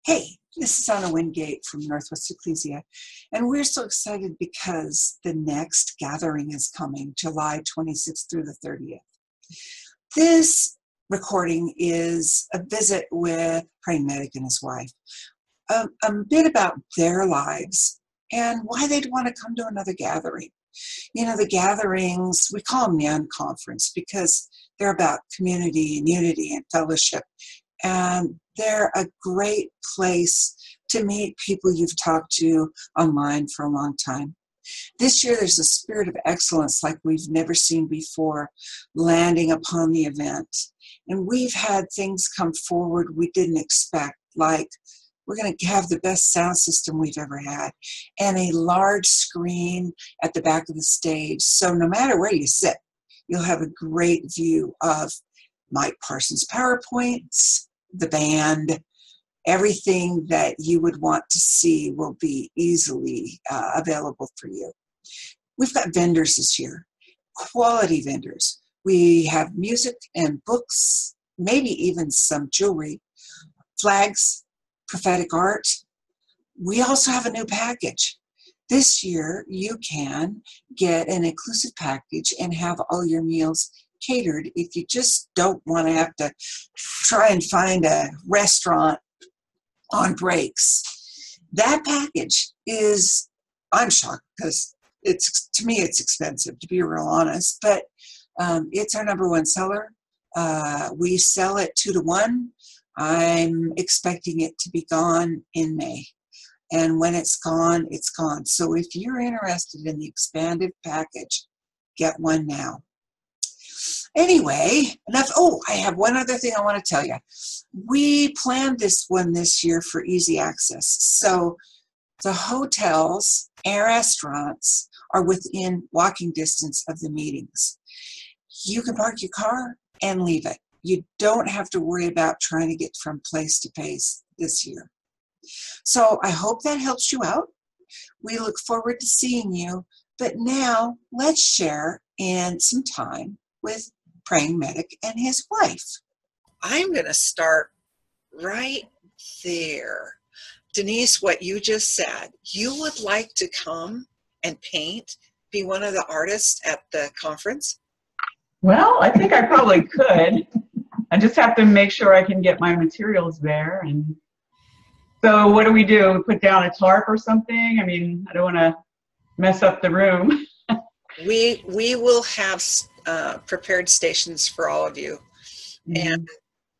Hey, this is Anna Wingate from Northwest Ecclesia, and we're so excited because the next gathering is coming, July 26th through the 30th. This recording is a visit with Praying Medic and his wife, a bit about their lives and why they'd want to come to another gathering. You know, the gatherings, we call them the unconference because they're about community and unity and fellowship. And they're a great place to meet people you've talked to online for a long time. This year, there's a spirit of excellence like we've never seen before landing upon the event. And we've had things come forward we didn't expect, like we're going to have the best sound system we've ever had and a large screen at the back of the stage. So no matter where you sit, you'll have a great view of Mike Parsons' PowerPoints, the band. Everything that you would want to see will be easily available for you. We've got vendors this year, quality vendors. We have music and books, maybe even some jewelry, flags, prophetic art. We also have a new package. This year, you can get an inclusive package and have all your meals catered if you just don't want to have to try and find a restaurant on breaks. That package is, I'm shocked because to me it's expensive, to be real honest, but it's our number one seller. We sell it 2 to 1. I'm expecting it to be gone in May. And when it's gone, it's gone. So if you're interested in the expanded package, get one now. Anyway, enough. Oh, I have one other thing I want to tell you. We planned this one this year for easy access. So the hotels and restaurants are within walking distance of the meetings. You can park your car and leave it. You don't have to worry about trying to get from place to place this year. So I hope that helps you out. We look forward to seeing you. But now let's share in some time with Praying Medic and his wife. I'm going to start right there. Denise, what you just said, you would like to come and paint, be one of the artists at the conference? Well, I think I probably could. I just have to make sure I can get my materials there. And so what do? We put down a tarp or something? I mean, I don't want to mess up the room. We will have prepared stations for all of you, and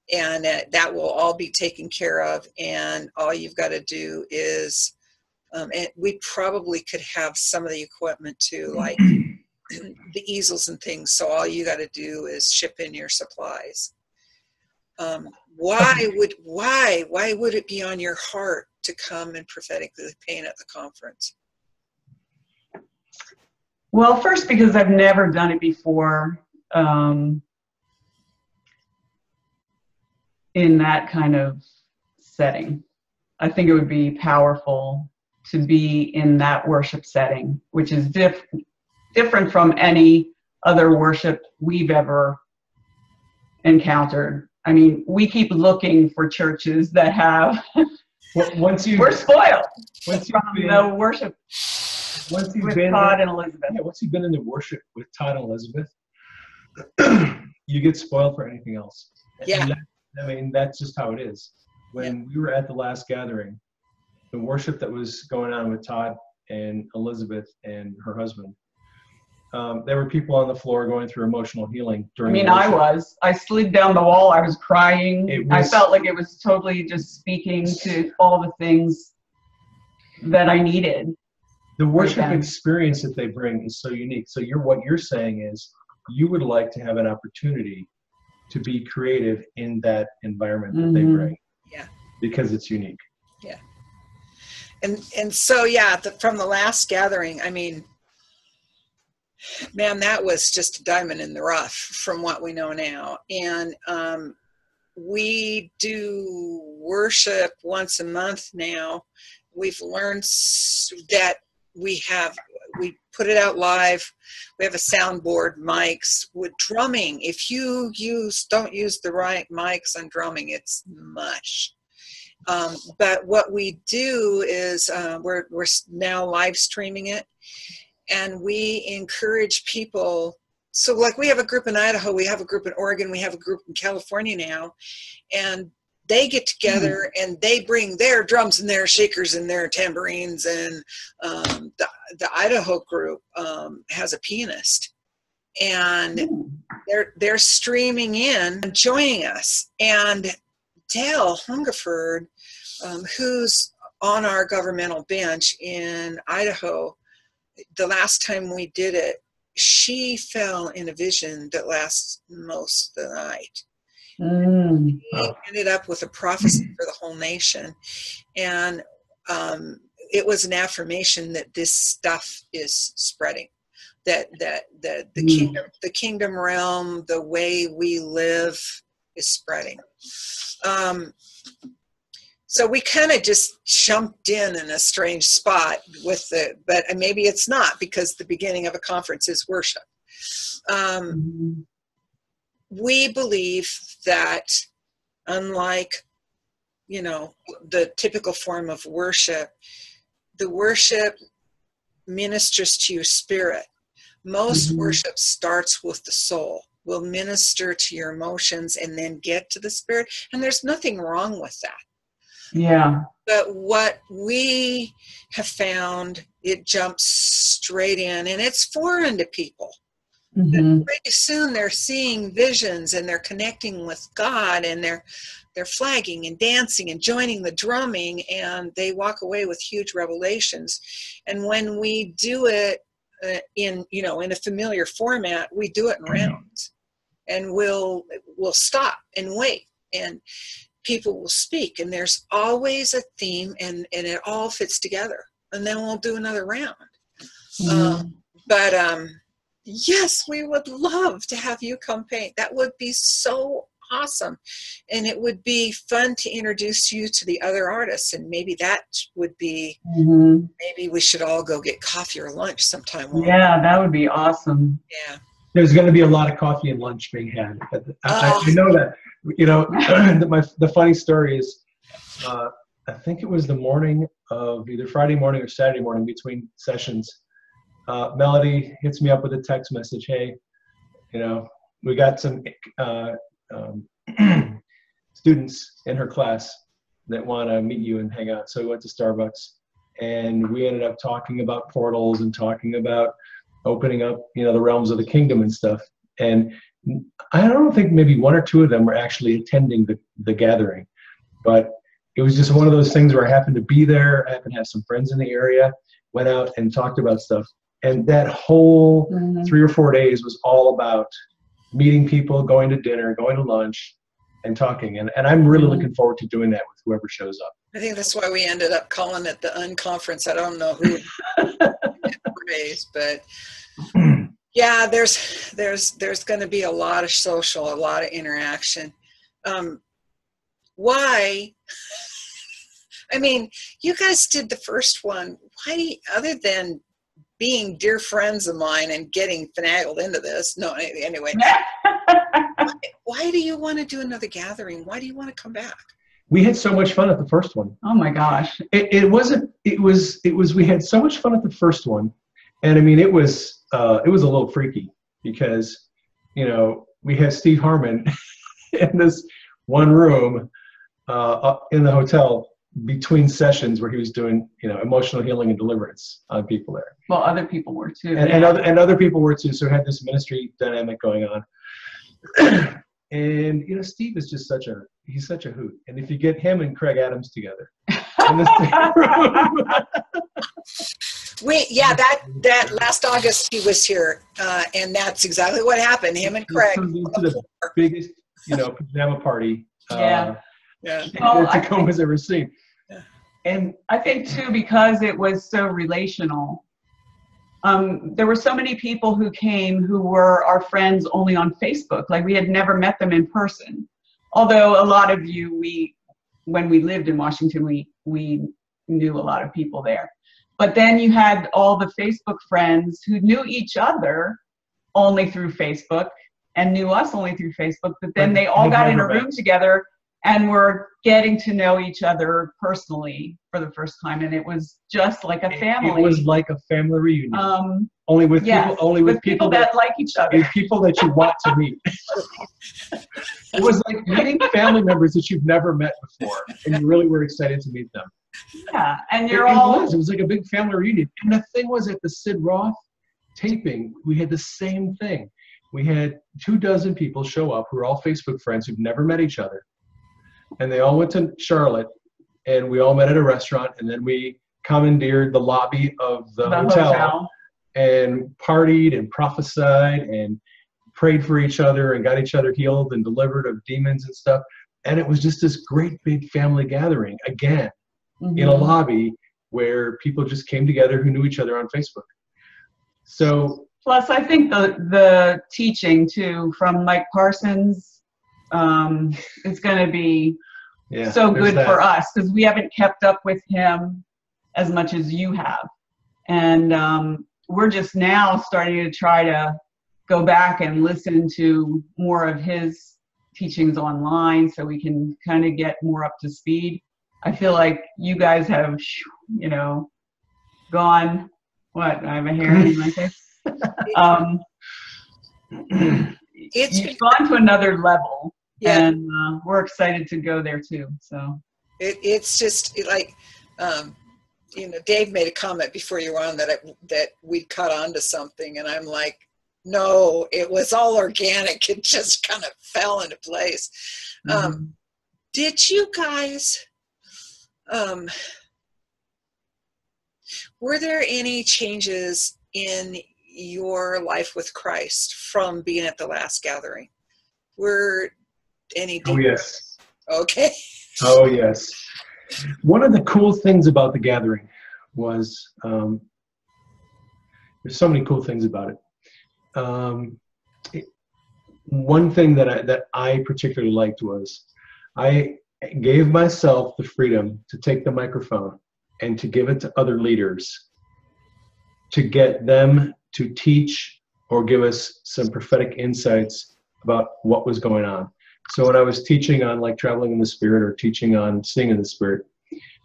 that will all be taken care of. And all you've got to do is, and we probably could have some of the equipment too, like the easels and things. So all you got to do is ship in your supplies. Why would it be on your heart to come and prophetically paint at the conference? Well, first, because I've never done it before in that kind of setting. I think it would be powerful to be in that worship setting, which is different from any other worship we've ever encountered. I mean, we keep looking for churches that have, we're spoiled from the worship. Once you've with been Todd and Elizabeth. Yeah, once you've been in the worship with Todd and Elizabeth, you get spoiled for anything else. Yeah. I mean, that's just how it is. When we were at the last gathering, the worship that was going on with Todd and Elizabeth and her husband, there were people on the floor going through emotional healing during I slid down the wall. I was crying. I felt like it was totally just speaking to all the things that I needed. The worship experience that they bring is so unique. So what you're saying is you would like to have an opportunity to be creative in that environment that they bring. Yeah. Because it's unique. Yeah. And so, from the last gathering, I mean, man, that was just a diamond in the rough from what we know now. And we do worship once a month now. We've learned that we put it out live. We have a soundboard, mics with drumming. If you don't use the right mics on drumming, it's mush. But what we do is we're now live streaming it, and we encourage people. So like we have a group in Idaho, we have a group in Oregon, we have a group in California now, and they get together and they bring their drums and their shakers and their tambourines, and the Idaho group has a pianist, and they're streaming in and joining us. And Dale Hungerford, who's on our governmental bench in Idaho, the last time we did it, she fell in a vision that lasts most of the night. He ended up with a prophecy for the whole nation, and it was an affirmation that this stuff is spreading, that the kingdom realm, the way we live, is spreading. So we kind of just jumped in a strange spot with but maybe it's not, because the beginning of a conference is worship. We believe that, unlike, the typical form of worship, the worship ministers to your spirit. Most worship starts with the soul, will minister to your emotions and then get to the spirit. And there's nothing wrong with that. Yeah. But what we have found, it jumps straight in, and it's foreign to people. Pretty soon they're seeing visions, and they're connecting with God, and they're flagging and dancing and joining the drumming, and they walk away with huge revelations. And when we do it in a familiar format, we do it in rounds, and we'll stop and wait, and people will speak, and there's always a theme, and it all fits together, and then we'll do another round. Yes, we would love to have you come paint. That would be so awesome, and it would be fun to introduce you to the other artists, and maybe that would be maybe we should all go get coffee or lunch sometime. Yeah, that would be awesome. Yeah, there's going to be a lot of coffee and lunch being had. I know that. The funny story is, I think it was the morning of either Friday morning or Saturday morning between sessions, Melody hits me up with a text message. Hey, we got some students in her class that want to meet you and hang out. So we went to Starbucks, and we ended up talking about portals and talking about opening up, the realms of the kingdom and stuff. And I don't think maybe one or two of them were actually attending the gathering, but it was just one of those things where I happened to be there. I happened to have some friends in the area, went out and talked about stuff. And that whole 3 or 4 days was all about meeting people, going to dinner, going to lunch, and talking. And I'm really looking forward to doing that with whoever shows up. I think that's why we ended up calling it the Unconference. I don't know who raised, but yeah, there's going to be a lot of social, a lot of interaction. Why? I mean, you guys did the first one. Why, other than being dear friends of mine and getting finagled into this? No, anyway. Why do you want to do another gathering? Why do you want to come back? We had so much fun at the first one. Oh my gosh. It was, we had so much fun at the first one. And I mean, it was a little freaky because, we had Steve Harmon in this one room in the hotel between sessions where he was doing, emotional healing and deliverance on people there. Well, other people were too. And other people were too. So we had this ministry dynamic going on. And, Steve is just he's such a hoot. And if you get him and Craig Adams together in the same room. That last August he was here, and that's exactly what happened. Him and Craig. Into the biggest, pajama party. Yeah. Tacoma's ever seen. Yeah. And I think too, because it was so relational, there were so many people who came who were our friends only on Facebook. Like we had never met them in person. Although a lot of you, when we lived in Washington, we knew a lot of people there. But then you had all the Facebook friends who knew each other only through Facebook and knew us only through Facebook. But then they all got in a room together and we're getting to know each other personally for the first time, and it was just like a family. It was like a family reunion. Yes, with people that like each other. With people that you want to meet. It was like meeting family members that you've never met before, and you really were excited to meet them. Yeah, and It was like a big family reunion. And the thing was, at the Sid Roth taping, we had the same thing. We had 24 people show up who were all Facebook friends who've never met each other. And they all went to Charlotte, and we all met at a restaurant, and then we commandeered the lobby of the hotel and partied and prophesied and prayed for each other and got each other healed and delivered of demons and stuff. And it was just this great big family gathering again in a lobby where people just came together who knew each other on Facebook. So plus, I think the teaching too from Mike Parsons is going to be so good for us, because we haven't kept up with him as much as you have, and we're just now starting to try to go back and listen to more of his teachings online so we can kind of get more up to speed. I feel like you guys have, gone, what, I have a hair in my face? You've gone to another level, and we're excited to go there too. So it's just like, Dave made a comment before you were on that we'd caught on to something, and I'm like, no, it was all organic. It just kind of fell into place. Did you guys, were there any changes in your life with Christ from being at the last gathering? Were any deeper? Oh, yes. Okay. Oh, yes. One of the cool things about the gathering was, there's so many cool things about it. One thing that I particularly liked was I gave myself the freedom to take the microphone and to give it to other leaders to get them to teach or give us some prophetic insights about what was going on. So when I was teaching on like traveling in the Spirit or teaching on seeing in the Spirit,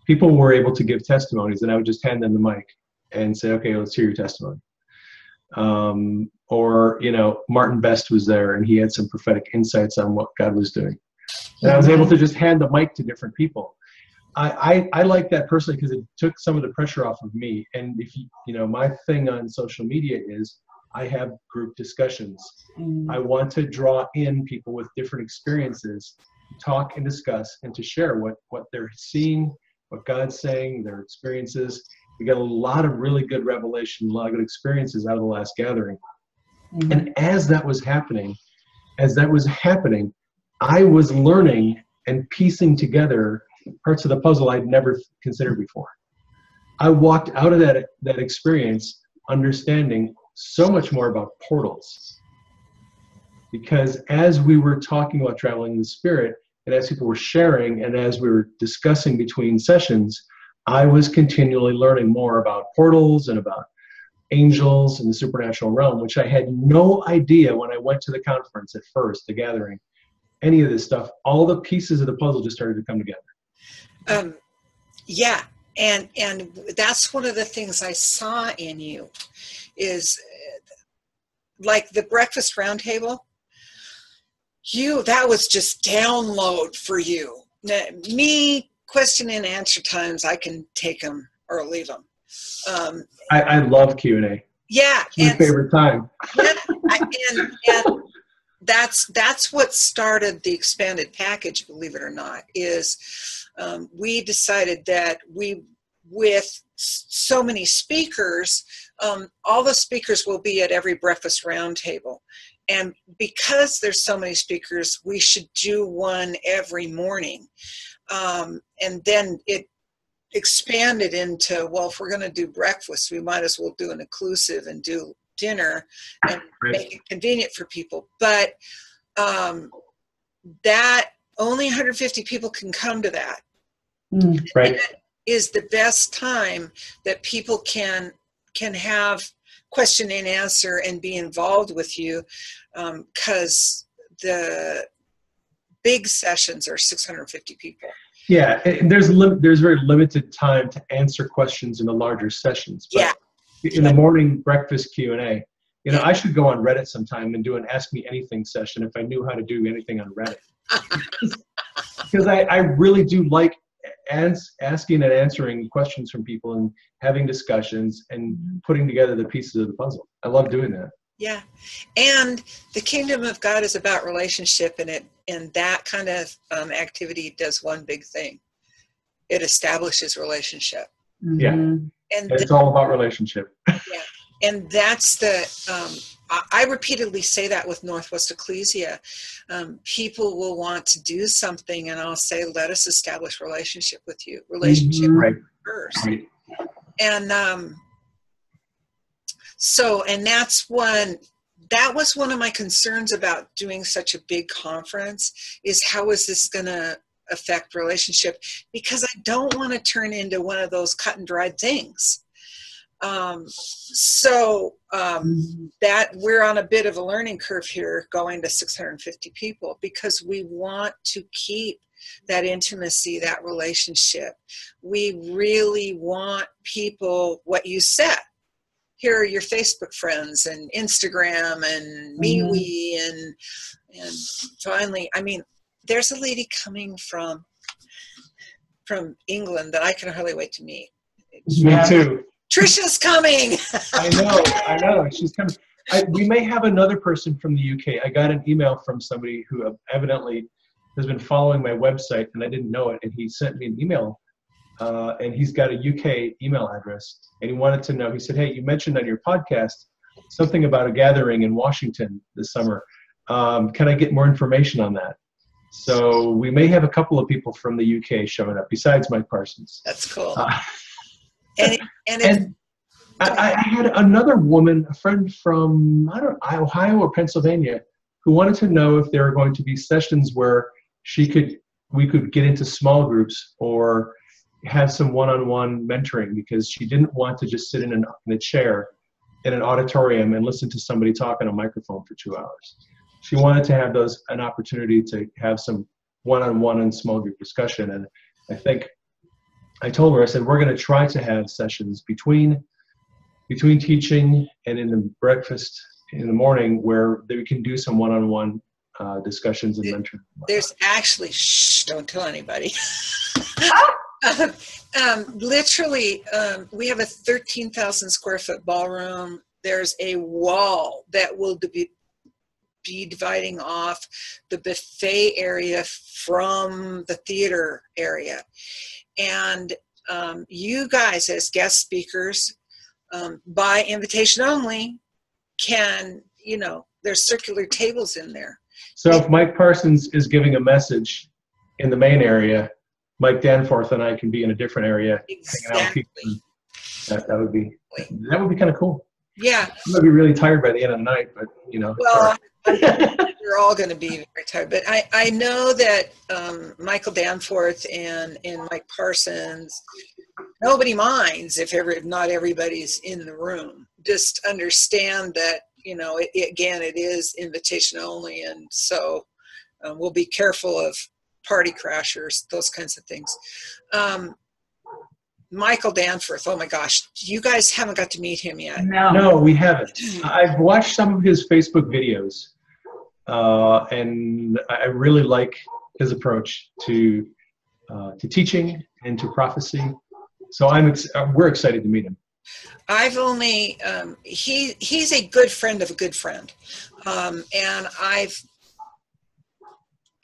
people were able to give testimonies, and I would just hand them the mic and say, okay, let's hear your testimony. Or, Martin Best was there, and he had some prophetic insights on what God was doing. And I was able to just hand the mic to different people. I like that personally because it took some of the pressure off of me. And if my thing on social media is I have group discussions. I want to draw in people with different experiences, talk and discuss, and to share what they're seeing, what God's saying, their experiences. We got a lot of really good revelation, a lot of good experiences out of the last gathering. And as that was happening, I was learning and piecing together parts of the puzzle I'd never considered before. I walked out of that experience understanding so much more about portals. Because as we were talking about traveling in the Spirit, and as people were sharing, and as we were discussing between sessions, I was continually learning more about portals and about angels and the supernatural realm, which I had no idea when I went to the conference at first, the gathering, any of this stuff. All the pieces of the puzzle just started to come together. Yeah, and that's one of the things I saw in you is like the breakfast roundtable. That was just download for you. Now, me, question and answer times, I can take them or leave them. I love Q&A. Yeah, it's my favorite time. and that's what started the expanded package. Believe it or not, is we decided that with so many speakers, all the speakers will be at every breakfast roundtable. And because there's so many speakers, we should do one every morning. And then it expanded into, well, if we're going to do breakfast, we might as well do an inclusive and do dinner and make it convenient for people. But that only 150 people can come to that. Right. That is the best time that people can have question and answer and be involved with you, because the big sessions are 650 people. Yeah, and there's very limited time to answer questions in the larger sessions. But in the morning breakfast Q&A, I should go on Reddit sometime and do an Ask Me Anything session if I knew how to do anything on Reddit. Because I really do like asking and answering questions from people and having discussions and putting together the pieces of the puzzle. I love doing that. Yeah, and the kingdom of God is about relationship, and that kind of activity does one big thing. It establishes relationship. Yeah, and it's all about relationship. Yeah, and that's I repeatedly say that with Northwest Ecclesia. People will want to do something, and I'll say, let us establish relationship with you. Relationship first. Right. And that was one of my concerns about doing such a big conference, is how is this going to affect relationship? Because I don't want to turn into one of those cut and dried things. That we're on a bit of a learning curve here, going to 650 people, because we want to keep that intimacy, that relationship. We really want people, what you said, here are your Facebook friends and Instagram and MeWe and finally, I mean, there's a lady coming from England that I can hardly wait to meet. Me too. Trisha's coming. I know. She's coming. We may have another person from the UK. I got an email from somebody who evidently has been following my website, and I didn't know it, and he sent me an email. And he's got a UK email address, and he wanted to know, he said, hey, you mentioned on your podcast something about a gathering in Washington this summer. Can I get more information on that? So we may have a couple of people from the UK showing up besides Mike Parsons. That's cool. And I had another woman, a friend from, Ohio or Pennsylvania, who wanted to know if there are going to be sessions where we could get into small groups or have some one-on-one mentoring, because she didn't want to just sit in a chair in an auditorium and listen to somebody talk on a microphone for 2 hours. She wanted to have an opportunity to have some one-on-one and small group discussion. And I think I told her, I said, we're going to try to have sessions between teaching and in the breakfast in the morning where we can do some one-on-one discussions and mentoring. There's actually, don't tell anybody. Literally, we have a 13,000 square foot ballroom. There's a wall that will be dividing off the buffet area from the theater area. And you guys, as guest speakers, by invitation only, can, there's circular tables in there. So if Mike Parsons is giving a message in the main area, Mike Danforth and I can be in a different area. Exactly. That would be kind of cool. Yeah. I'm gonna be really tired by the end of the night, but Well, we're all going to be very tired. But I know that Michael Danforth and Mike Parsons, nobody minds if not everybody's in the room. Just understand that it is invitation only, and so we'll be careful of party crashers, those kinds of things. Michael Danforth, oh my gosh, you guys haven't got to meet him yet. No, we haven't. I've watched some of his Facebook videos, and I really like his approach to teaching and to prophecy. So we're excited to meet him. I've only he's a good friend of a good friend, and I've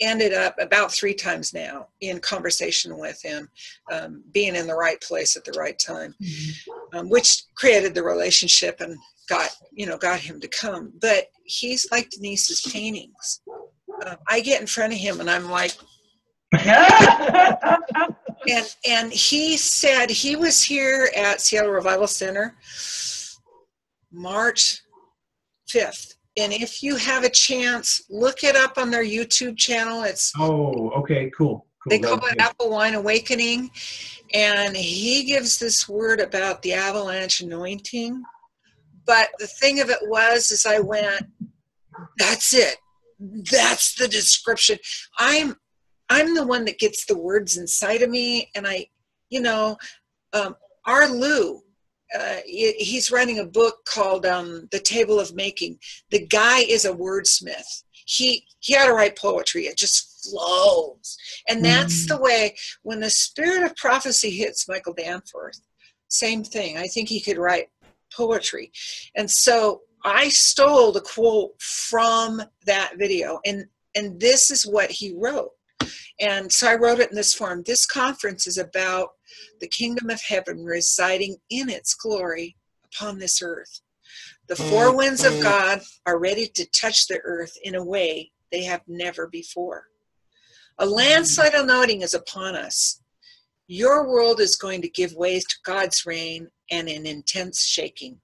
ended up about 3 times now in conversation with him, being in the right place at the right time, which created the relationship and got him to come. But he's like Denise's paintings. I get in front of him and I'm like, and he said he was here at Seattle Revival Center March 5th. And if you have a chance, look it up on their YouTube channel. Okay, cool. They call it Apple Wine Awakening. And he gives this word about the avalanche anointing. But the thing of it is I went, that's it. that's the description. I'm the one that gets the words inside of me, and our Lou, he's writing a book called The Table of Making. The guy is a wordsmith. He ought to write poetry. It just flows. And that's the way, when the spirit of prophecy hits Michael Danforth, same thing. I think he could write poetry. And so I stole the quote from that video, and this is what he wrote. And so I wrote it in this form. This conference is about the kingdom of heaven residing in its glory upon this earth. The four winds of God are ready to touch the earth in a way they have never before. A landslide anointing is upon us. Your world is going to give way to God's reign and an intense shaking.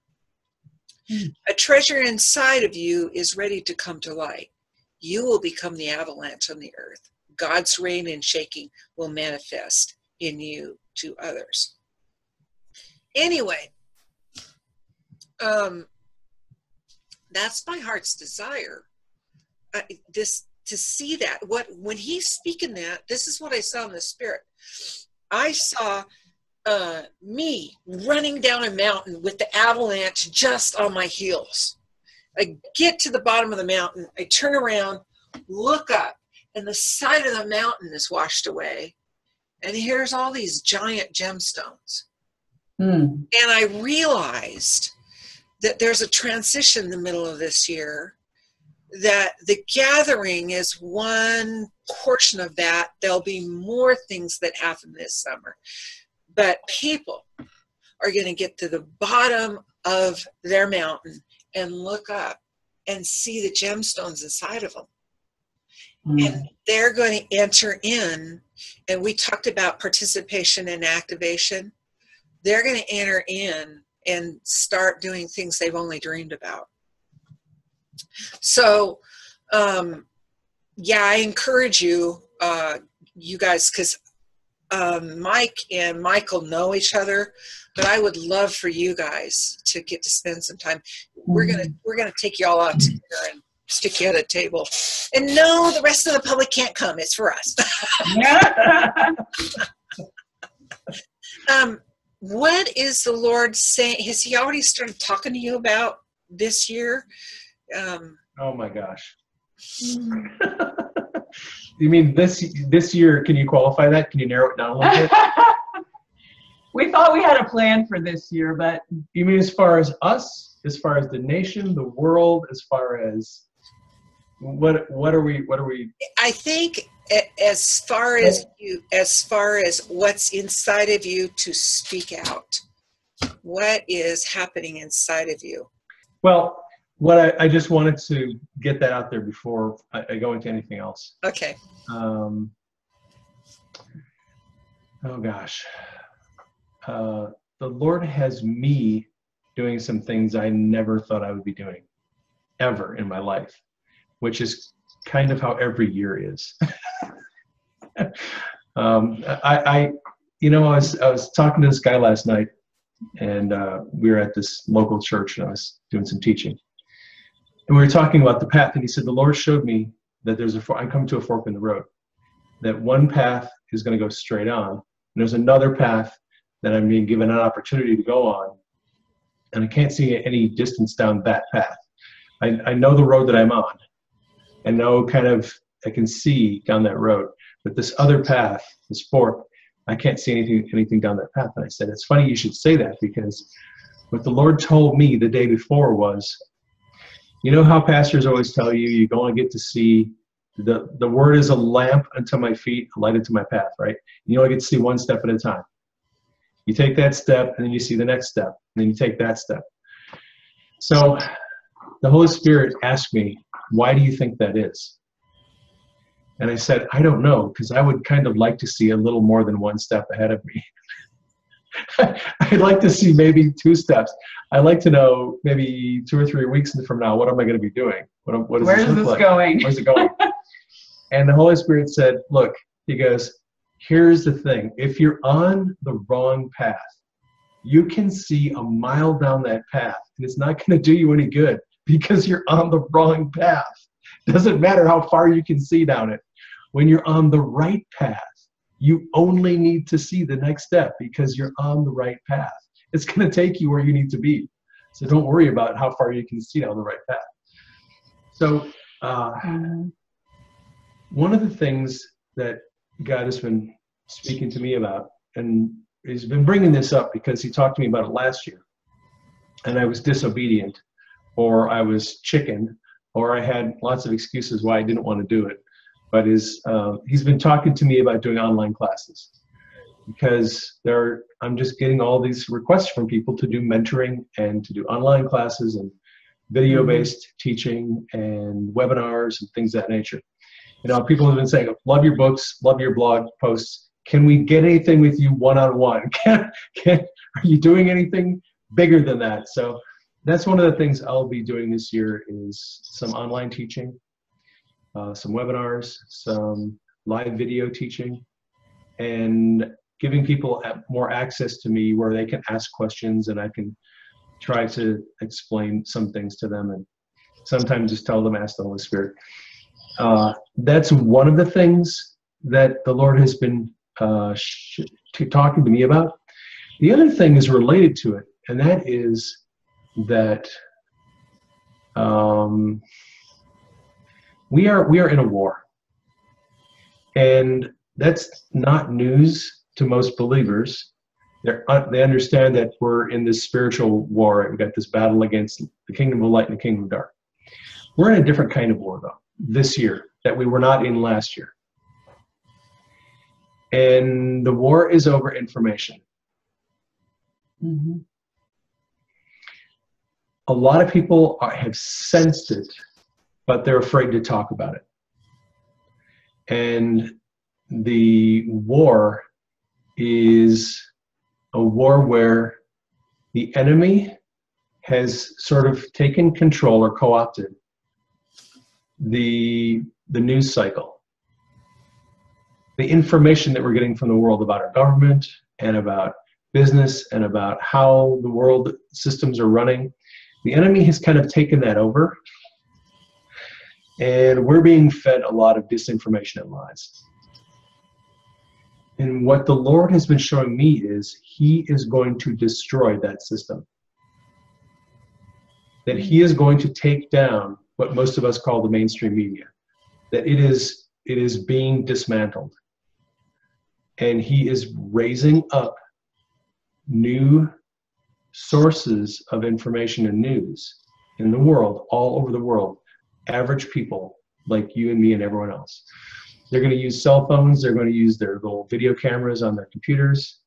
A treasure inside of you is ready to come to light. You will become the avalanche on the earth. God's reign and shaking will manifest in you to others. Anyway, that's my heart's desire. To see that. When he's speaking that, this is what I saw in the spirit. I saw me running down a mountain with the avalanche just on my heels. I get to the bottom of the mountain. I turn around, look up, and the side of the mountain is washed away. And here's all these giant gemstones. And I realized that there's a transition in the middle of this year, that the gathering is one portion of that. There'll be more things that happen this summer. But people are going to get to the bottom of their mountain and look up and see the gemstones inside of them. And they're going to enter in, and we talked about participation and activation. They're going to enter in and start doing things they've only dreamed about. So, I encourage you, you guys, because Mike and Michael know each other, but I would love for you guys to get to spend some time. We're gonna take you all out to dinner and stick you at a table. And no, the rest of the public can't come. It's for us. What is the Lord saying? Has he already started talking to you about this year? Oh my gosh. You mean this year? Can you qualify that? Can you narrow it down a little bit? We thought we had a plan for this year, but You mean as far as us, as far as the nation, the world, as far as what are we? I think as far as what's inside of you to speak out, what is happening inside of you? Well, I just wanted to get that out there before I go into anything else. Okay. Oh gosh. The Lord has me doing some things I never thought I would be doing ever in my life, which is kind of how every year is. I was talking to this guy last night, and we were at this local church, and I was doing some teaching. And we were talking about the path, and he said, the Lord showed me that I'm coming to a fork in the road, that one path is going to go straight on, and there's another path that I'm being given an opportunity to go on, and I can't see any distance down that path. I know the road that I'm on. I know I can see down that road, but this other path, this fork, I can't see anything down that path. And I said, it's funny you should say that, because what the Lord told me the day before was, you know how pastors always tell you, you're going to get to see, the word is a lamp unto my feet, a light unto my path, right? You only get to see one step at a time. You take that step, and then you see the next step, and then you take that step. So the Holy Spirit asked me, why do you think that is? And I said, I don't know, because I would kind of like to see a little more than one step ahead of me. I'd like to see maybe 2 steps. I'd like to know maybe 2 or 3 weeks from now, what am I going to be doing? What does where's this look this like? going? Where's it going? And the Holy Spirit said, look, he goes, here's the thing. If you're on the wrong path, you can see a mile down that path, and it's not going to do you any good because you're on the wrong path. Doesn't matter how far you can see down it. When you're on the right path, you only need to see the next step because you're on the right path. It's going to take you where you need to be. So don't worry about how far you can see down the right path. So one of the things that God has been speaking to me about, and he's been bringing this up because he talked to me about it last year, and I was disobedient, or I was chicken, or I had lots of excuses why I didn't want to do it. But he's been talking to me about doing online classes because I'm just getting all these requests from people to do mentoring and to do online classes and video-based teaching and webinars and things of that nature. People have been saying, love your books, love your blog posts. Can we get anything with you one-on-one? Are you doing anything bigger than that? So that's one of the things I'll be doing this year is some online teaching, some webinars, some live video teaching, and giving people more access to me where they can ask questions and I can try to explain some things to them and sometimes just tell them, ask the Holy Spirit. That's one of the things that the Lord has been talking to me about. The other thing is related to it, and that is that we are in a war, and that's not news to most believers. They understand that we're in this spiritual war. We've got this battle against the kingdom of light and the kingdom of dark. We're in a different kind of war, though, this year that we were not in last year. And the war is over information. Mm-hmm. A lot of people have sensed it, but they're afraid to talk about it. And the war is a war where the enemy has sort of taken control or co-opted the news cycle. The information that we're getting from the world about our government and about business and about how the world systems are running, the enemy has kind of taken that over, and we're being fed a lot of disinformation and lies. And what the Lord has been showing me is he is going to destroy that system. That he is going to take down what most of us call the mainstream media. That it is being dismantled. And he is raising up new sources of information and news in the world, all over the world, average people like you and me and everyone else. They're going to use cell phones. They're going to use their little video cameras on their computers.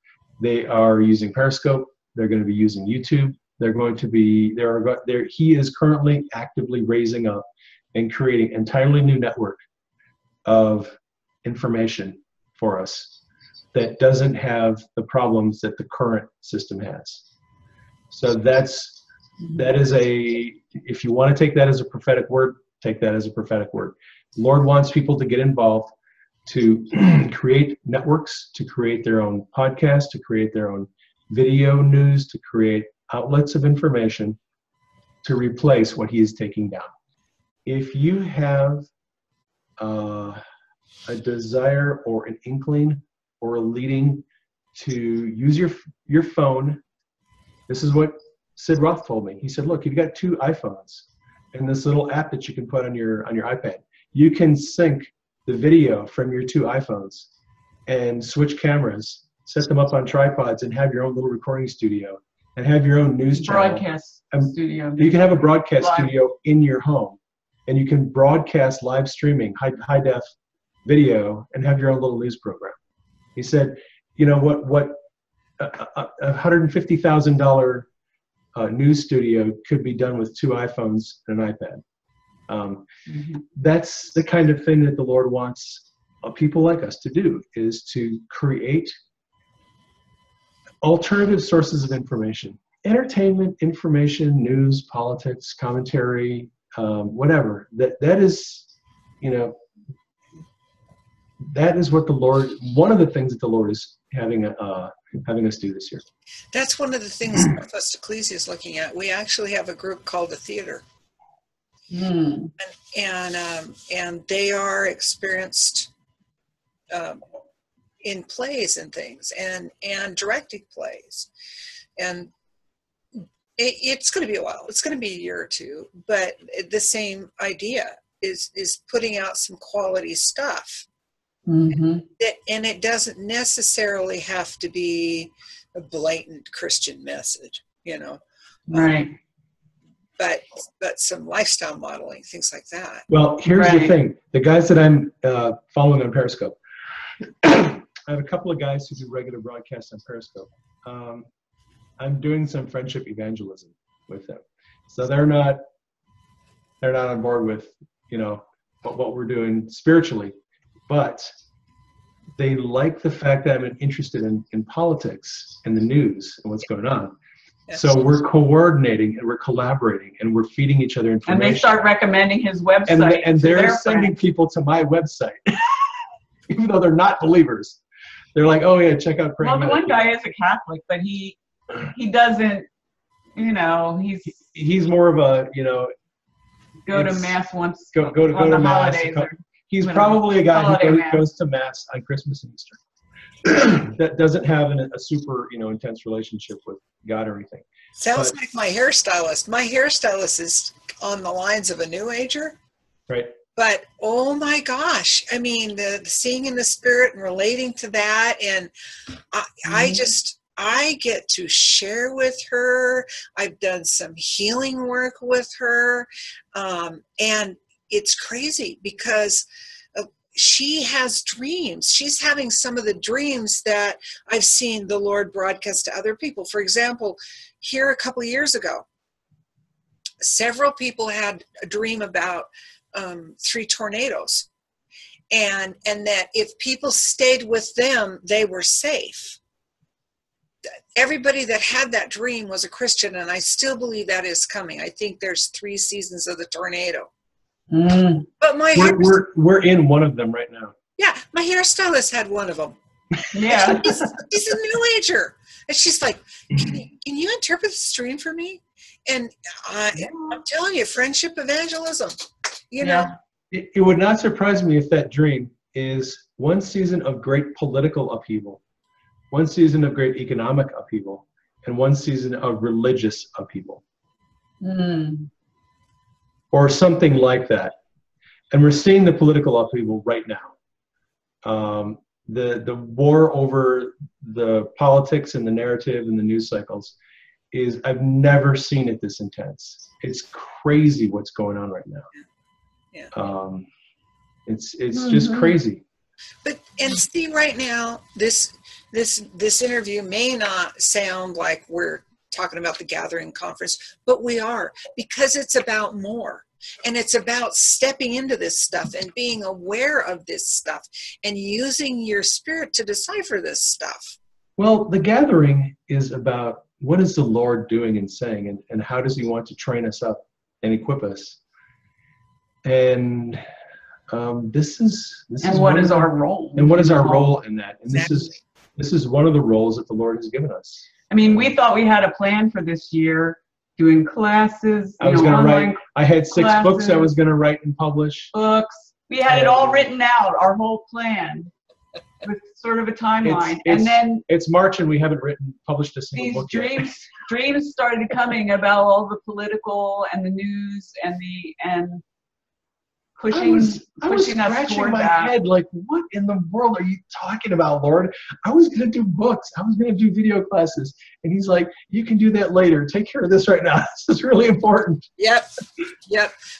They are using Periscope. They're going to be using YouTube. He is currently actively raising up and creating an entirely new network of information for us that doesn't have the problems that the current system has. So that is if you want to take that as a prophetic word, take that as a prophetic word. The Lord wants people to get involved, to create networks, to create their own podcasts, to create their own video news, to create outlets of information to replace what he is taking down. If you have a desire or an inkling or a leading to use your phone, this is what Sid Roth told me. He said, look, you've got 2 iPhones and this little app that you can put on your iPad. You can sync the video from your 2 iPhones and switch cameras, set them up on tripods, and have your own little recording studio and have your own news channel. Broadcast studio. You can have a broadcast studio in your home, and you can broadcast live streaming, high def video, and have your own little news program. He said, you know what $150,000 news studio could be done with 2 iPhones and an iPad. That's the kind of thing that the Lord wants people like us to do, is to create alternative sources of information, entertainment, information, news, politics, commentary, whatever. That is what the Lord, one of the things that the Lord is having us do this year. That's one of the things Northwest Ecclesia is looking at. We actually have a group called the Theater. Mm. And they are experienced in plays and things, and directing plays, and it's going to be a while. It's going to be a year or two, but the same idea is putting out some quality stuff. Mm-hmm. And it doesn't necessarily have to be a blatant Christian message, Right. But some lifestyle modeling, things like that. Well, here's the thing. The guys that I'm following on Periscope, I have a couple of guys who do regular broadcasts on Periscope. I'm doing some friendship evangelism with them. So they're not on board with, what we're doing spiritually, but they like the fact that I'm interested in politics and the news and what's going on. Yes. So we're coordinating and we're collaborating and we're feeding each other information. And they start recommending his website. And they're sending people to my website, even though they're not believers. They're like, oh yeah, check out Praying. Well, the one guy is a Catholic, but he doesn't, he's more of a, go to mass once go to mass. He's probably a guy who goes to mass on Christmas and Easter. That doesn't have a super, intense relationship with God or anything. Sounds like my hairstylist. My hairstylist is on the lines of a New Ager. Right. But, oh my gosh, I mean, the seeing in the spirit and relating to that. And I get to share with her. I've done some healing work with her. And it's crazy because she has dreams. She's having some of the dreams that I've seen the Lord broadcast to other people. For example, here a couple of years ago, several people had a dream about 3 tornadoes, and that if people stayed with them, they were safe. Everybody that had that dream was a Christian, and I still believe that is coming. I think there's 3 seasons of the tornado. Mm. But we're in one of them right now. Yeah, my hairstylist had one of them. Yeah. He's a New Ager. And she's like, can you interpret the dream for me? And I'm telling you, friendship evangelism, It would not surprise me if that dream is one season of great political upheaval, one season of great economic upheaval, and one season of religious upheaval. Mm. Or something like that. And we're seeing the political upheaval right now. The war over the politics and the narrative and the news cycles I've never seen it this intense. It's crazy what's going on right now. Yeah. It's just crazy. But see, right now, this interview may not sound like we're talking about the Gathering Conference, but we are, because it's about more. And it's about stepping into this stuff and being aware of this stuff and using your spirit to decipher this stuff. Well, the Gathering is about what is the Lord doing and saying, and how does he want to train us up and equip us? And this is what is our role? And what is our role in that? And exactly. This is one of the roles that the Lord has given us. I mean, we thought we had a plan for this year, doing classes. I was going to write. I had 6 classes, books I was going to write and publish. Books. We had it all written out, our whole plan, with sort of a timeline. And then it's March and we haven't published a single book yet. These dreams started coming about all the political and the news and pushing us scratching my that. head like, what in the world are you talking about, Lord? I was going to do books. I was going to do video classes. And he's like, you can do that later. Take care of this right now. This is really important. Yep.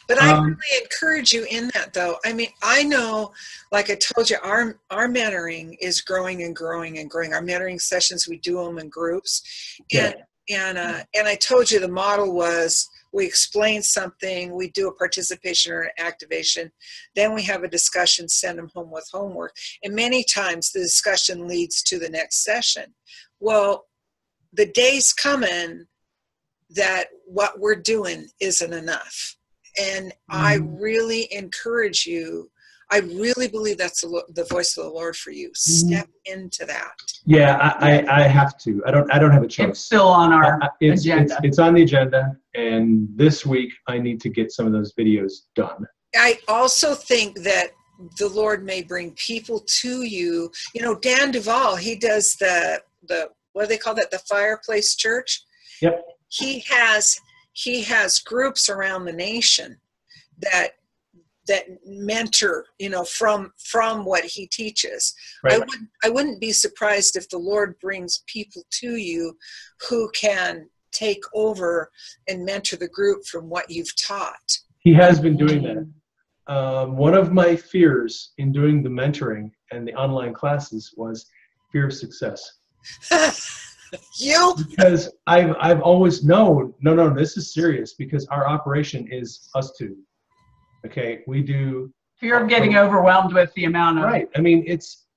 But I really encourage you in that, though. I mean, I know, like I told you, our mentoring is growing and growing and growing. Our mentoring sessions, we do them in groups. And I told you the model was, we explain something, we do a participation or an activation, then we have a discussion, send them home with homework. And many times the discussion leads to the next session. Well, the day's coming that what we're doing isn't enough. And I really encourage you, I really believe that's the voice of the Lord for you. Step into that. Yeah, I have to. I don't have a choice. It's still on our agenda. It's on the agenda, and this week I need to get some of those videos done. I also think that the Lord may bring people to you. You know, Dan Duvall, he does the what do they call that? The Fireplace Church. Yep. He has groups around the nation that mentor, you know, from what he teaches. Right. I wouldn't be surprised if the Lord brings people to you who can take over and mentor the group from what you've taught. He has been doing that. One of my fears in doing the mentoring and the online classes was fear of success. Because I've always no, this is serious, because our operation is us two. Okay, we do fear of getting overwhelmed with the amount of right. I mean,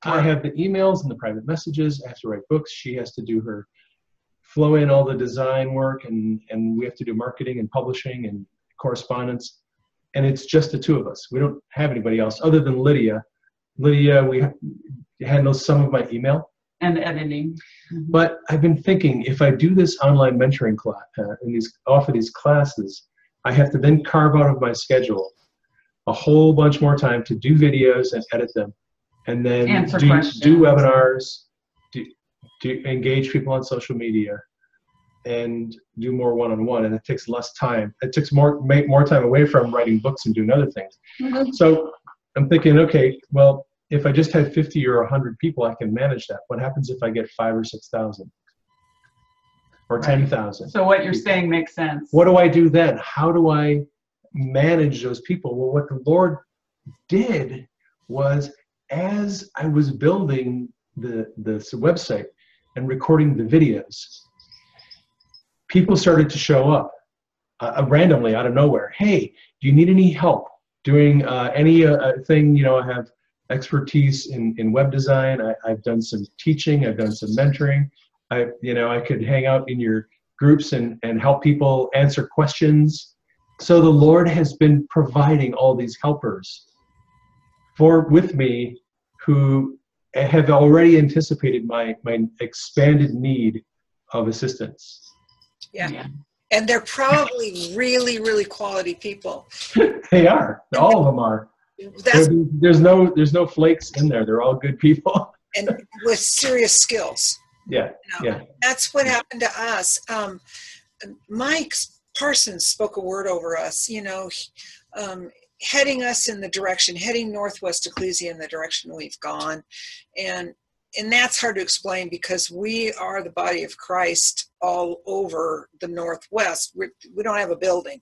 I have the emails and the private messages. I have to write books. She has to do her flow in all the design work, and we have to do marketing and publishing and correspondence. And it's just the two of us. We don't have anybody else other than Lydia. Lydia handles some of my email and editing. But I've been thinking, if I do this online mentoring class and offer these classes, I have to then carve out of my schedule a whole bunch more time to do videos and edit them, and then do webinars, to engage people on social media, and do more one-on-one. And it takes less time. It takes more time away from writing books and doing other things. Mm-hmm. So I'm thinking, okay, well, if I just had 50 or 100 people, I can manage that. What happens if I get 5,000 or 6,000 or 10,000? So what you're saying makes sense. What do I do then? How do I manage those people? Well, what the Lord did was, as I was building this website and recording the videos, people started to show up randomly out of nowhere. Hey, do you need any help doing anything? You know, I have expertise in web design. I've done some teaching. I've done some mentoring. I could hang out in your groups and help people answer questions. So the Lord has been providing all these helpers with me who have already anticipated my expanded need of assistance. Yeah. And they're probably really, really quality people. They are. All of them are. There's no flakes in there. They're all good people. And with serious skills. Yeah. Yeah. That's what happened to us. Mike Parsons spoke a word over us, heading us in the direction, heading Northwest Ecclesia in the direction we've gone. And that's hard to explain because we are the body of Christ all over the Northwest. We don't have a building.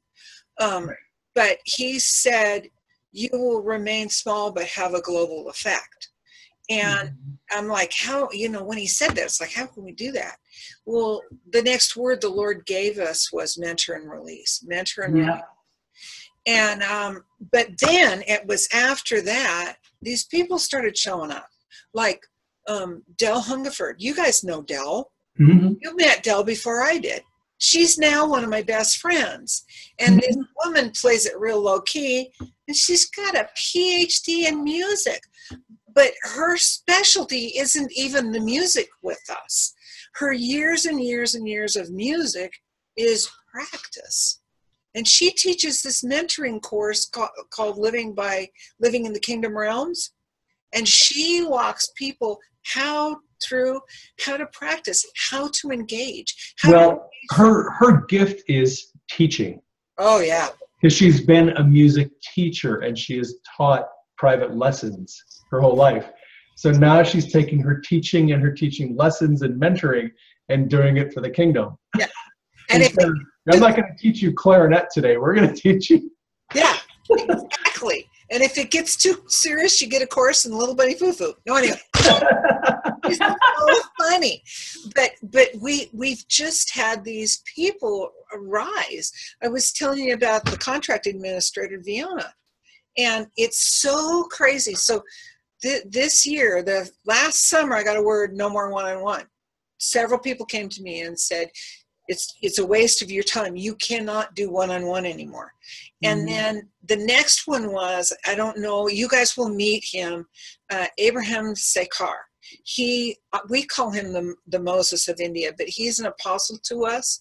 But he said, you will remain small but have a global effect. And I'm like, how, when he said that, it's like, how can we do that? Well, the next word the Lord gave us was mentor and release. Release. And, but then it was after that, these people started showing up. Like Dell Hungerford. You guys know Dell. Mm-hmm. You met Dell before I did. She's now one of my best friends. And this woman plays it real low key, and she's got a PhD in music. But her specialty isn't even the music with us. Her years and years and years of music is practice. And she teaches this mentoring course called Living in the Kingdom Realms. And she walks people how to practice, how to engage. Her gift is teaching. Oh, yeah. Because she's been a music teacher and she has taught private lessons her whole life. So now she's taking her teaching and her teaching lessons and mentoring and doing it for the kingdom. Yeah. And I'm not going to teach you clarinet today. We're going to teach you. Yeah, exactly. And if it gets too serious, you get a course in Little Bunny Foo Foo. No, anyway. It's so funny. But we've just had these people arise. I was telling you about the contract administrator, Viona. And it's so crazy. So this year, the last summer, I got a word, no more one-on-one. Several people came to me and said, It's a waste of your time. You cannot do one-on-one anymore. And then the next one was, I don't know, you guys will meet him, Abraham Sekar. We call him the Moses of India, but he's an apostle to us.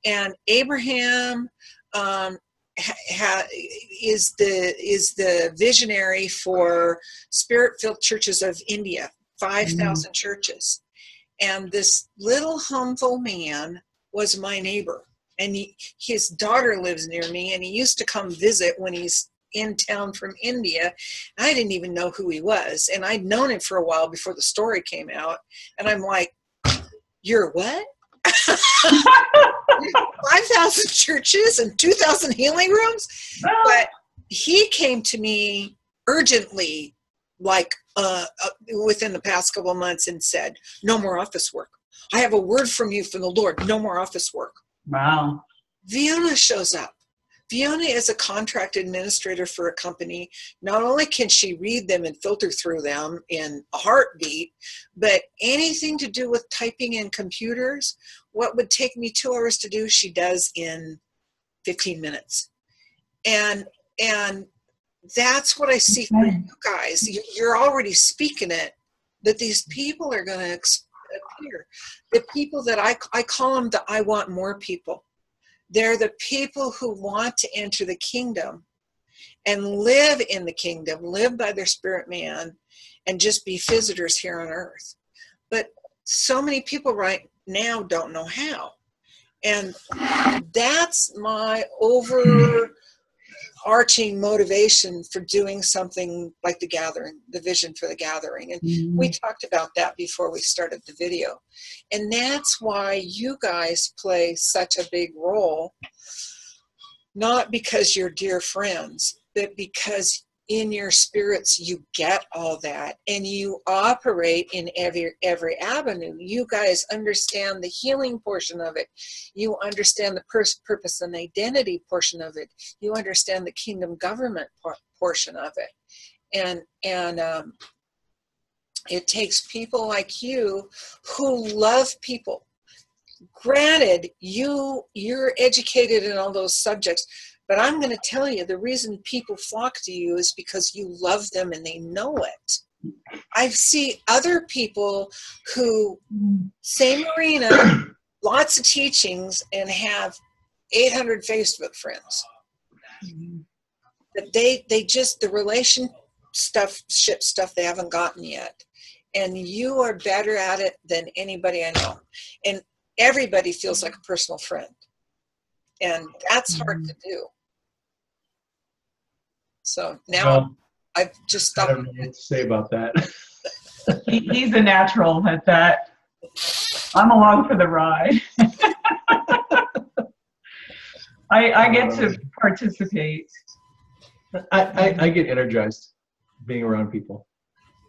And Abraham is the visionary for Spirit-filled churches of India, 5,000 churches. And this little humble man was my neighbor, and his daughter lives near me, and he used to come visit when he's in town from India. I didn't even know who he was, and I'd known him for a while before the story came out, and I'm like, you're what? 5,000 churches and 2,000 healing rooms? But he came to me urgently, like within the past couple of months, and said, no more office work. I have a word from you from the Lord. No more office work. Wow. Fiona shows up. Fiona is a contract administrator for a company. Not only can she read them and filter through them in a heartbeat, but anything to do with typing in computers, what would take me 2 hours to do, she does in 15 minutes. And that's what I see for you guys. You're already speaking it, that these people are going to appear. The people that I call them the I want more people. They're the people who want to enter the kingdom and live in the kingdom, live by their spirit man, and just be visitors here on earth. But so many people right now don't know how. And that's my overarching motivation for doing something like the gathering, the vision for the gathering. And we talked about that before we started the video. And that's why you guys play such a big role, not because you're dear friends, but because in your spirits you get all that and you operate in every avenue. You guys understand the healing portion of it. You understand the purpose and identity portion of it. You understand the kingdom government portion of it. And it takes people like you who love people. Granted, you're educated in all those subjects, but I'm going to tell you, the reason people flock to you is because you love them and they know it. I see other people who, same arena, lots of teachings, and have 800 Facebook friends. But they just, the relationship stuff they haven't gotten yet. And you are better at it than anybody I know. And everybody feels like a personal friend. And that's hard to do. So now I've just stopped. I don't know what to say about that. He's a natural at that. I'm along for the ride. I get to participate. I get energized being around people.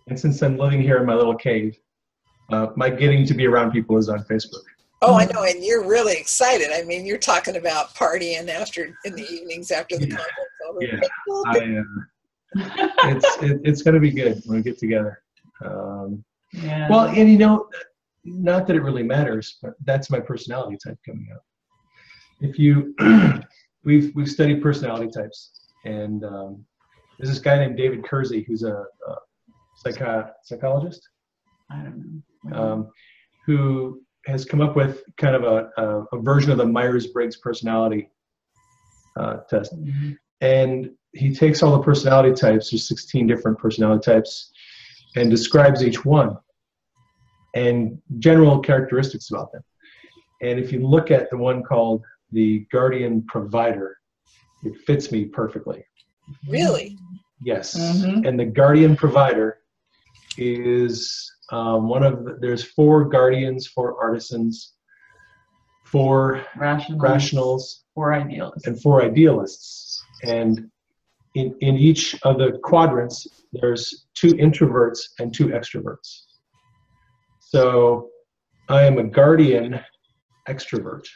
And since I'm living here in my little cave, my getting to be around people is on Facebook. Oh, I know, and you're really excited. I mean, you're talking about partying in the evenings after the conference. It's going to be good when we get together. Yeah. Well, and you know, not that it really matters, but that's my personality type coming out. If you, we've studied personality types, and there's this guy named David Kersey who's a psychologist. I don't know. Who has come up with kind of a version of the Myers-Briggs personality test. Mm-hmm. And he takes all the personality types, there's 16 different personality types, and describes each one and general characteristics about them. And if you look at the one called the guardian provider, it fits me perfectly. Really? Yes. Mm-hmm. And the guardian provider is there's 4 guardians, 4 artisans, 4 rationals, 4 idealists, and 4 idealists. And in each of the quadrants, there's 2 introverts and 2 extroverts. So I am a guardian extrovert,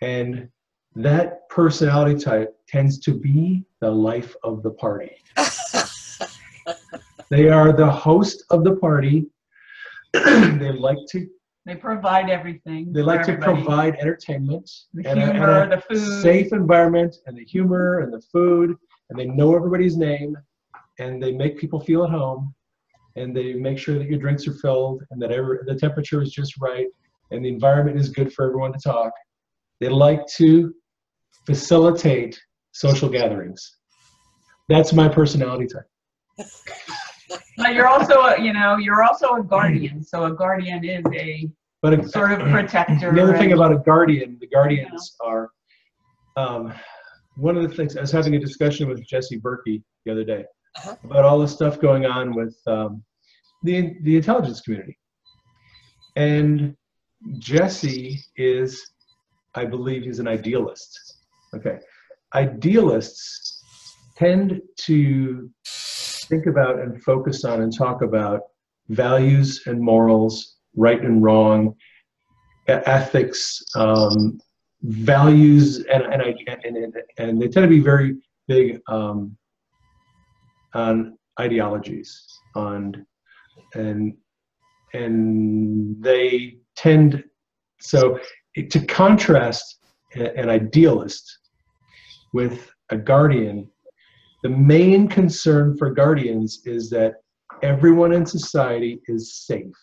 and that personality type tends to be the life of the party. They are the host of the party. They like to They provide everything. They for like to everybody. provide entertainment, The and humor, a the food. safe environment, and the humor and the food, and they know everybody's name, and they make people feel at home, and they make sure that your drinks are filled, and that the temperature is just right, and the environment is good for everyone to talk. They like to facilitate social gatherings. That's my personality type. But you're also, you're also a guardian. So a guardian is a sort of protector. The other thing about a guardian, the guardians are, one of the things, I was having a discussion with Jesse Berkey the other day about all the stuff going on with the intelligence community. And Jesse is, I believe he's an idealist. Okay. Idealists tend to think about and focus on and talk about values and morals, right and wrong, ethics, values, and they tend to be very big on ideologies, and they tend, so to contrast an idealist with a guardian, the main concern for guardians is that everyone in society is safe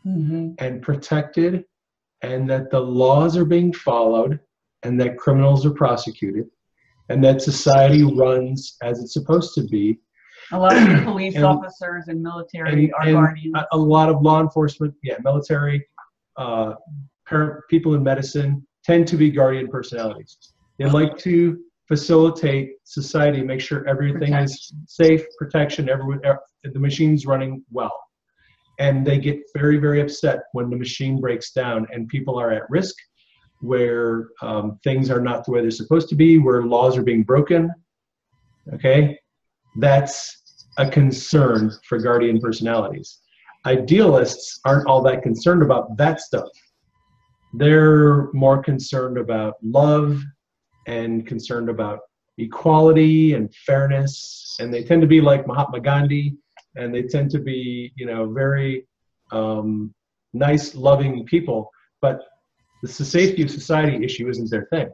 and protected, and that the laws are being followed, and that criminals are prosecuted, and that society runs as it's supposed to be. A lot of police officers and military are guardians. A lot of law enforcement, military, people in medicine tend to be guardian personalities. They like to facilitate society, make sure everything is safe, protection, the machine's running well. And they get very, very upset when the machine breaks down and people are at risk, where things are not the way they're supposed to be, where laws are being broken. Okay? That's a concern for guardian personalities. Idealists aren't all that concerned about that stuff. They're more concerned about love and concerned about equality and fairness, and they tend to be like Mahatma Gandhi, and they tend to be, very nice, loving people, but the safety of society issue isn't their thing.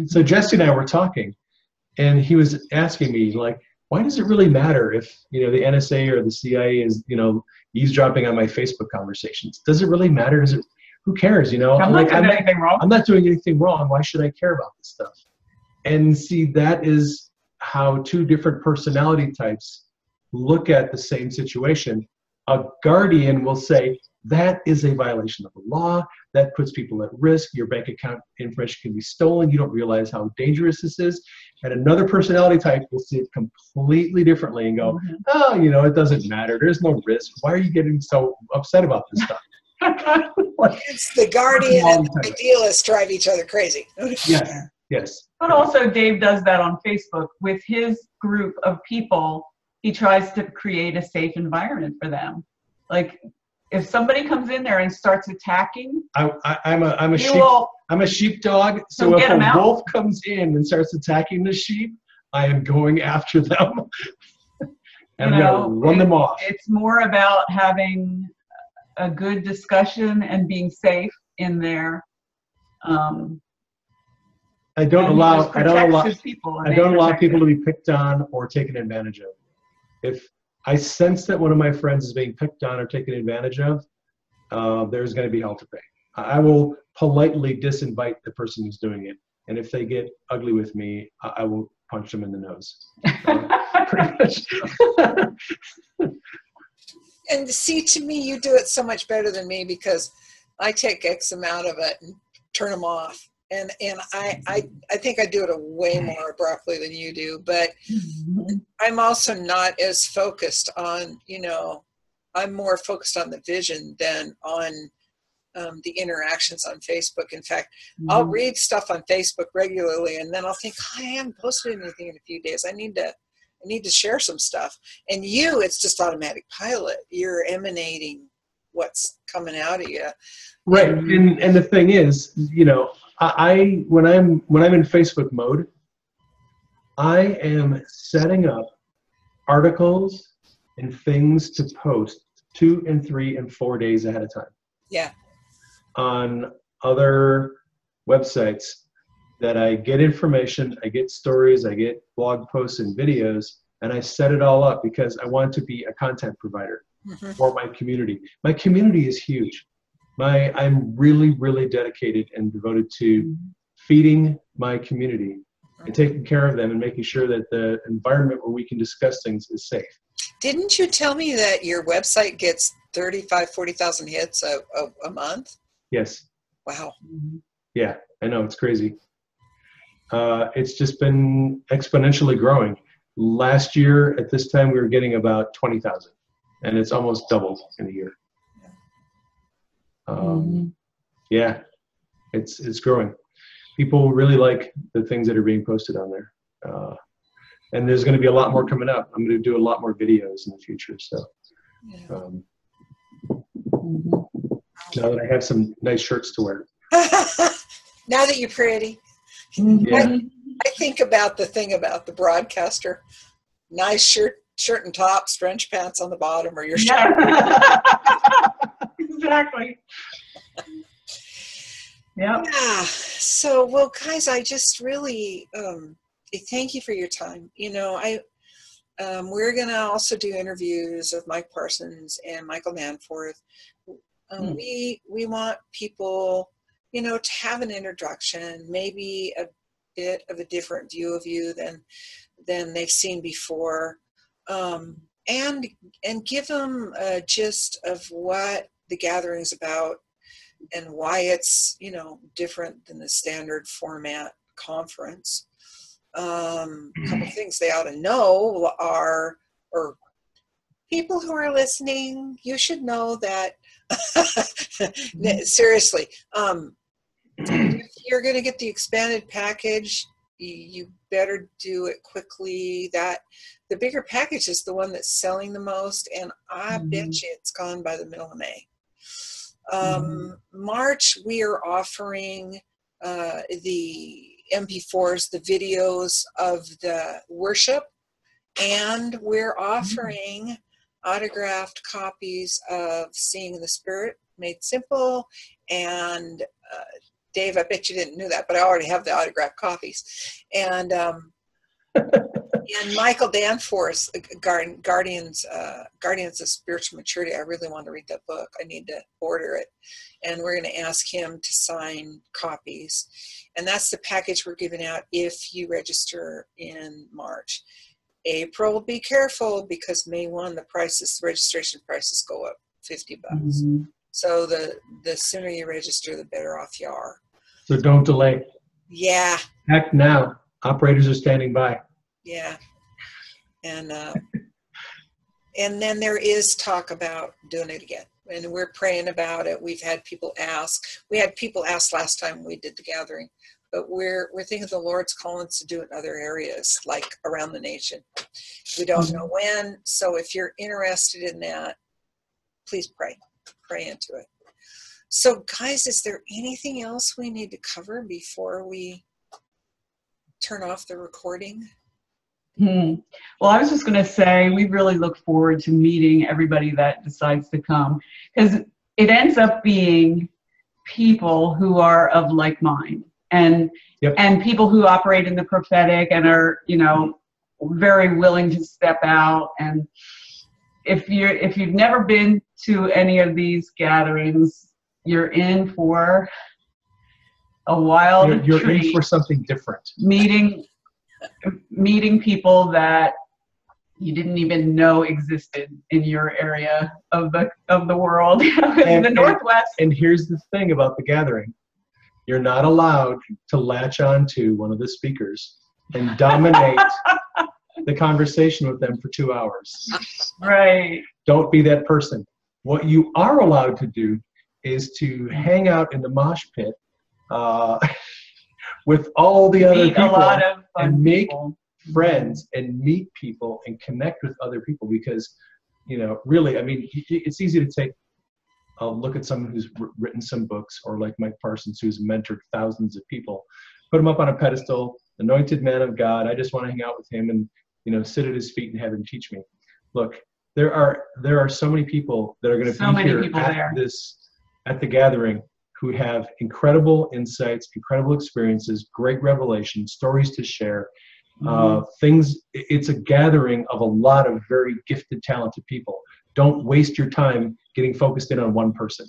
So Jesse and I were talking, and he was asking me, like, why does it really matter if, the NSA or the CIA is, eavesdropping on my Facebook conversations? Does it really matter? Who cares, I'm not doing anything wrong. I'm not doing anything wrong. Why should I care about this stuff? And see, that is how two different personality types look at the same situation. A guardian will say, that is a violation of the law. That puts people at risk. Your bank account information can be stolen. You don't realize how dangerous this is. And another personality type will see it completely differently and go, oh, it doesn't matter. There's no risk. Why are you getting so upset about this stuff? It's the guardian and the idealist drive each other crazy. Yes. But also Dave does that on Facebook with his group of people. He tries to create a safe environment for them. Like, if somebody comes in there and starts attacking, I'm a sheepdog. So if a wolf comes in and starts attacking the sheep, I am going after them. And I'm going to run them off. It's more about having a good discussion and being safe in there. I don't allow people to be picked on or taken advantage of. If I sense that one of my friends is being picked on or taken advantage of, there's going to be hell to pay. I will politely disinvite the person who's doing it. And if they get ugly with me, I will punch them in the nose. Pretty much. And see, to me, you do it so much better than me, because I take X amount of it and turn them off. And I think I do it way more abruptly than you do, but I'm also not as focused on, I'm more focused on the vision than on the interactions on Facebook. In fact, I'll read stuff on Facebook regularly, and then I'll think, I haven't posted anything in a few days. I need to share some stuff. And it's just automatic pilot. You're emanating what's coming out of you. Right. And the thing is, when I'm in Facebook mode, I am setting up articles and things to post 2 and 3 and 4 days ahead of time. Yeah. On other websites that I get information, I get stories, I get blog posts and videos, and I set it all up because I want to be a content provider for my community. My community is huge. I'm really, really dedicated and devoted to feeding my community and taking care of them and making sure that the environment where we can discuss things is safe. Didn't you tell me that your website gets 40,000 hits a month? Yes. Wow. Yeah, I know, it's crazy. It's just been exponentially growing. Last year at this time, we were getting about 20,000, and it's almost doubled in a year. Yeah, it's growing. People really like the things that are being posted on there. And there's going to be a lot more coming up. I'm going to do a lot more videos in the future. So now that I have some nice shirts to wear. Now that you're pretty. Yeah. I think about the thing about the broadcaster. Nice shirt and top, trench pants on the bottom, or your shirt. Exactly. Yep. Yeah. So, well, guys, I just really thank you for your time. You know, we're going to also do interviews of Mike Parsons and Michael Manforth. We want people, you know, to have an introduction, maybe a bit of a different view of you than they've seen before, and give them a gist of what the gathering's about and why it's, you know, different than the standard format conference. A couple of things they ought to know are, or people who are listening, you should know that seriously, if you're going to get the expanded package, you better do it quickly. That the bigger package is the one that's selling the most, and I bet you it's gone by the middle of May. March, we are offering the MP4s, the videos of the worship, and we're offering autographed copies of Seeing in the Spirit Made Simple. And Dave, I bet you didn't know that, but I already have the autographed copies. And Michael Danforth's Guardians of Spiritual Maturity. I really want to read that book. I need to order it. And we're going to ask him to sign copies. And that's the package we're giving out if you register in March. April, be careful, because May 1, the registration prices go up $50. So the sooner you register, the better off you are. So don't delay. Yeah. Act now. Operators are standing by. Yeah. And then there is talk about doing it again. And we're praying about it. We've had people ask. We had people ask last time we did the gathering. But we're thinking the Lord's calling us to do it in other areas, like around the nation. We don't know when. So if you're interested in that, please pray into it. So guys, is there anything else we need to cover before we turn off the recording? Well, I was just going to say, we really look forward to meeting everybody that decides to come, because it ends up being people who are of like mind, and people who operate in the prophetic and are, you know, very willing to step out. And if you've never been to any of these gatherings, you're in for a wild You're treat. in for something different. Meeting people that you didn't even know existed in your area of the world, in the Northwest. And here's the thing about the gathering. You're not allowed to latch on to one of the speakers and dominate the conversation with them for 2 hours. Right. Don't be that person. What you are allowed to do is to hang out in the mosh pit with all the other people and make friends and meet people and connect with other people, because, you know, really, I mean, it's easy to take a look at someone who's written some books, or like Mike Parsons, who's mentored thousands of people, put him up on a pedestal, anointed man of God. I just want to hang out with him and, you know, sit at his feet and have him teach me. Look, there are so many people that are going to So be many here people at there. at the gathering who have incredible insights, incredible experiences, great revelations, stories to share. It's a gathering of a lot of very gifted, talented people. Don't waste your time getting focused in on one person,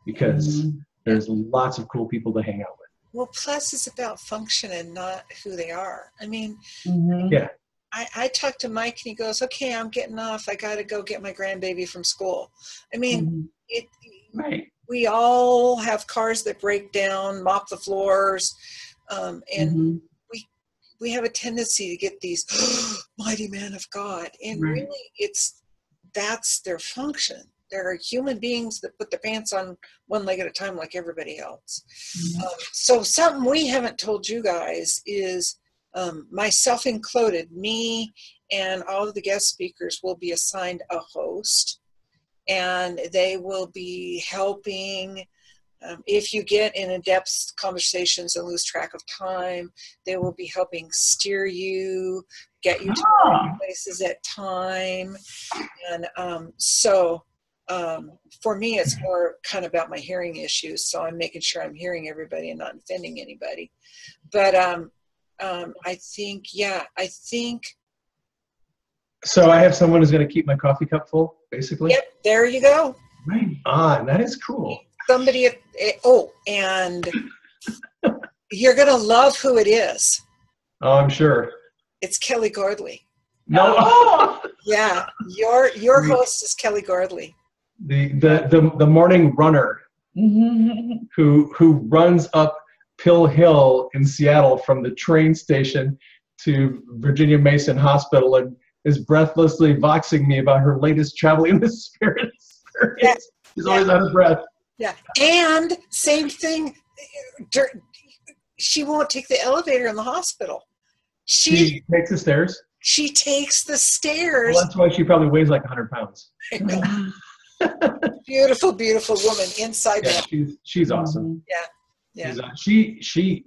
because there's lots of cool people to hang out with. Well, plus it's about function and not who they are. I mean, Yeah. I talked to Mike and he goes, okay, I'm getting off. I got to go get my grandbaby from school. I mean, Right. we all have cars that break down, mop the floors, and we have a tendency to get these mighty man of God. And really, that's their function. They're human beings that put their pants on one leg at a time like everybody else. So something we haven't told you guys is, myself included, me and all of the guest speakers will be assigned a host, and they will be helping. If you get in in-depth conversations and lose track of time, they will be helping steer you, get you to the right places at time. And for me, it's more kind of about my hearing issues. So I'm making sure I'm hearing everybody and not offending anybody. But I think. So I have someone who's going to keep my coffee cup full, basically? Yep, there you go. Right on. That is cool. Somebody and you're going to love who it is. Oh, I'm sure. It's Kelly Gordley. No. Yeah, your host is Kelly Gordley. The morning runner who runs up Pill Hill in Seattle from the train station to Virginia Mason Hospital and is breathlessly voxing me about her latest traveling in the spirit experience. Yeah. She's always out of breath. Yeah, and same thing. She won't take the elevator in the hospital. She takes the stairs? She takes the stairs. Well, that's why she probably weighs like 100 pounds. Beautiful, beautiful woman inside. Yeah, she's awesome. Yeah.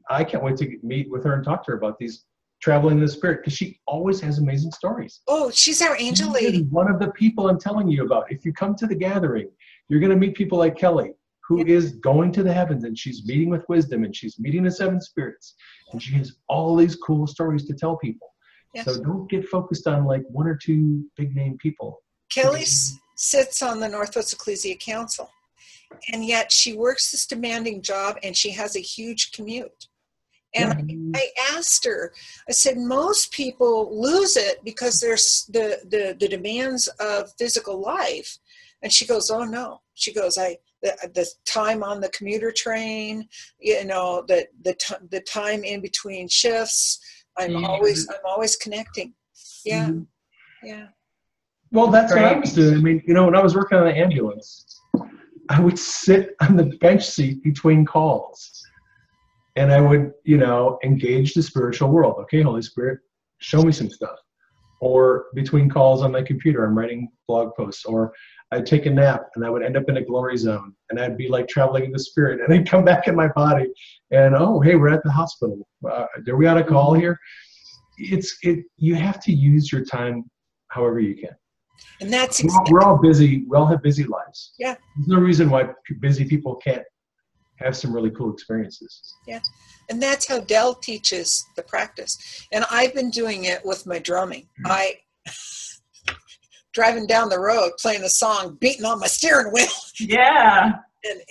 I can't wait to meet with her and talk to her about these traveling in the spirit, because she always has amazing stories. Oh, she's our angel lady. One of the people I'm telling you about. If you come to the gathering, you're going to meet people like Kelly, who is going to the heavens, and she's meeting with wisdom, and she's meeting the seven spirits, and she has all these cool stories to tell people. Yes. So don't get focused on like one or two big name people. Kelly sits on the Northwest Ecclesia Council, and yet she works this demanding job, and she has a huge commute. And I asked her, I said, most people lose it because there's the demands of physical life. And she goes, oh no. She goes, the time on the commuter train, the time in between shifts, I'm always connecting. Yeah. Yeah. Well, that's what I was doing. I mean, when I was working on the ambulance, I would sit on the bench seat between calls. And I would, engage the spiritual world. Okay, Holy Spirit, show me some stuff. Or between calls on my computer, I'm writing blog posts. Or I'd take a nap and I would end up in a glory zone. And I'd be like traveling in the spirit. And I'd come back in my body. And, oh, hey, we're at the hospital. Are we on a call here? You have to use your time however you can. And that's we're all busy. We all have busy lives. Yeah. There's no reason why busy people can't have some really cool experiences. Yeah. And that's how Dell teaches the practice. And I've been doing it with my drumming. Driving down the road, playing a song, beating on my steering wheel. Yeah.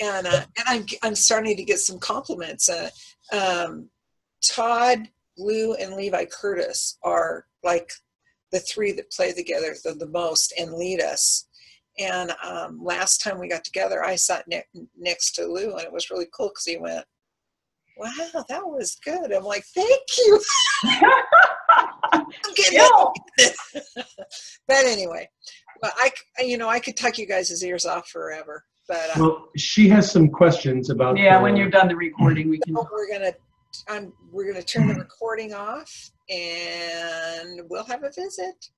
And I'm starting to get some compliments. Todd, Lou, and Levi Curtis are like the three that play together the most and lead us. And last time we got together, I sat next to Lou, and it was really cool because he went, wow, that was good. I'm like, thank you. I'm getting it. But anyway, I could tuck you guys' ears off forever. But well, she has some questions about. Yeah, when you're done the recording, we can. We're gonna turn the recording off, and we'll have a visit.